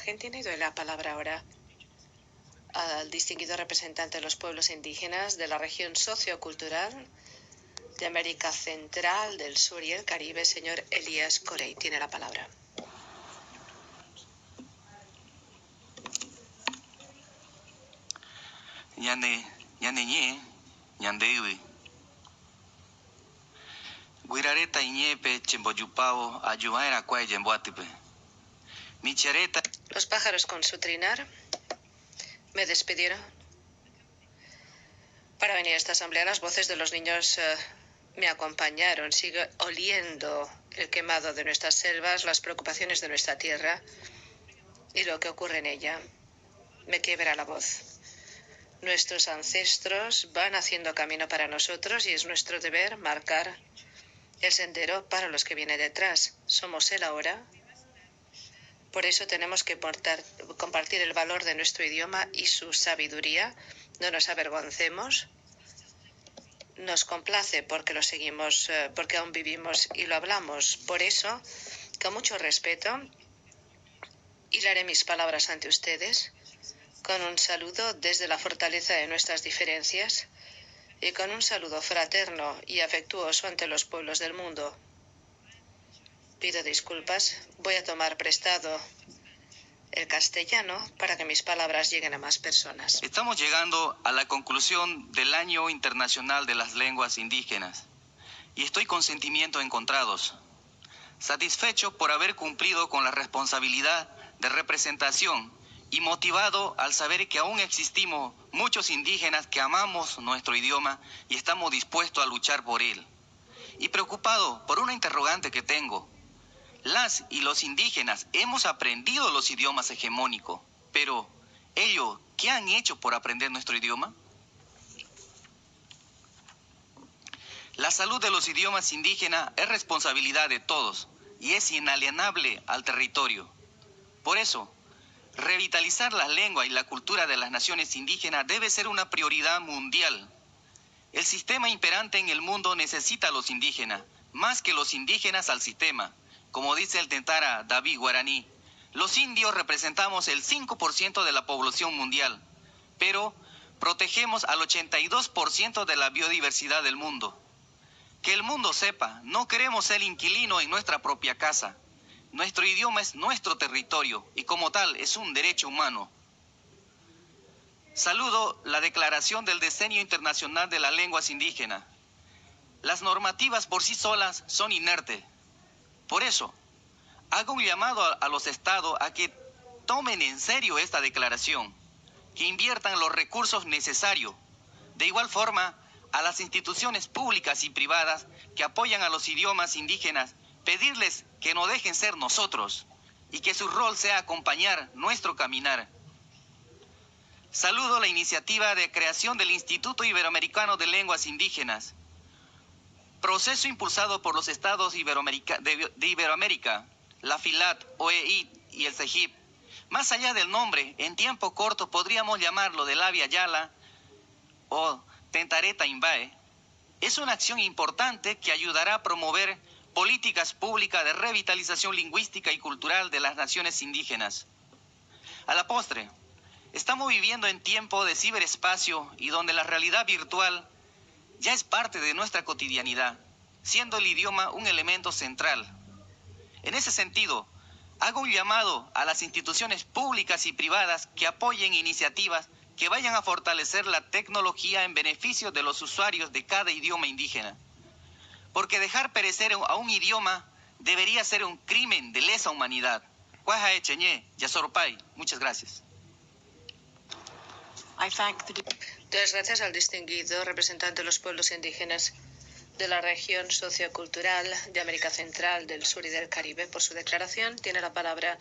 Argentina y doy la palabra ahora al distinguido representante de los pueblos indígenas de la región sociocultural de América Central, del Sur y el Caribe, señor Elías Corey. Tiene la palabra. Guirareta iñepe chimboyupao ayumaera cuay yemboatipe. Michareta. Los pájaros con su trinar me despidieron. Para venir a esta asamblea, las voces de los niños me acompañaron. Sigue oliendo el quemado de nuestras selvas, las preocupaciones de nuestra tierra y lo que ocurre en ella. Me quiebra la voz. Nuestros ancestros van haciendo camino para nosotros y es nuestro deber marcar el sendero para los que vienen detrás. Somos él ahora. Por eso tenemos que compartir el valor de nuestro idioma y su sabiduría. No nos avergoncemos. Nos complace porque lo seguimos, porque aún vivimos y lo hablamos. Por eso, con mucho respeto, hilaré mis palabras ante ustedes con un saludo desde la fortaleza de nuestras diferencias y con un saludo fraterno y afectuoso ante los pueblos del mundo. Pido disculpas. Voy a tomar prestado el castellano para que mis palabras lleguen a más personas. Estamos llegando a la conclusión del Año Internacional de las Lenguas Indígenas y estoy con sentimientos encontrados. Satisfecho por haber cumplido con la responsabilidad de representación y motivado al saber que aún existimos muchos indígenas que amamos nuestro idioma y estamos dispuestos a luchar por él. Y preocupado por una interrogante que tengo. Las y los indígenas hemos aprendido los idiomas hegemónicos, pero ellos, ¿qué han hecho por aprender nuestro idioma? La salud de los idiomas indígenas es responsabilidad de todos y es inalienable al territorio. Por eso, revitalizar la lengua y la cultura de las naciones indígenas debe ser una prioridad mundial. El sistema imperante en el mundo necesita a los indígenas, más que los indígenas al sistema. Como dice el tentara David Guaraní, los indios representamos el 5% de la población mundial, pero protegemos al 82% de la biodiversidad del mundo. Que el mundo sepa, no queremos ser inquilinos en nuestra propia casa. Nuestro idioma es nuestro territorio y como tal es un derecho humano. Saludo la declaración del Decenio Internacional de las Lenguas Indígenas. Las normativas por sí solas son inertes. Por eso, hago un llamado a los estados a que tomen en serio esta declaración, que inviertan los recursos necesarios. De igual forma, a las instituciones públicas y privadas que apoyan a los idiomas indígenas, pedirles que no dejen ser nosotros y que su rol sea acompañar nuestro caminar. Saludo la iniciativa de creación del Instituto Iberoamericano de Lenguas Indígenas, proceso impulsado por los estados de Iberoamérica, la FILAT, OEI y el CEGIP. Más allá del nombre, en tiempo corto podríamos llamarlo de Labia Yala o Tentareta Imbae. Es una acción importante que ayudará a promover políticas públicas de revitalización lingüística y cultural de las naciones indígenas. A la postre, estamos viviendo en tiempo de ciberespacio y donde la realidad virtual ya es parte de nuestra cotidianidad, siendo el idioma un elemento central. En ese sentido, hago un llamado a las instituciones públicas y privadas que apoyen iniciativas que vayan a fortalecer la tecnología en beneficio de los usuarios de cada idioma indígena. Porque dejar perecer a un idioma debería ser un crimen de lesa humanidad. Muchas gracias. Muchas gracias al distinguido representante de los pueblos indígenas de la región sociocultural de América Central, del Sur y del Caribe por su declaración. Tiene la palabra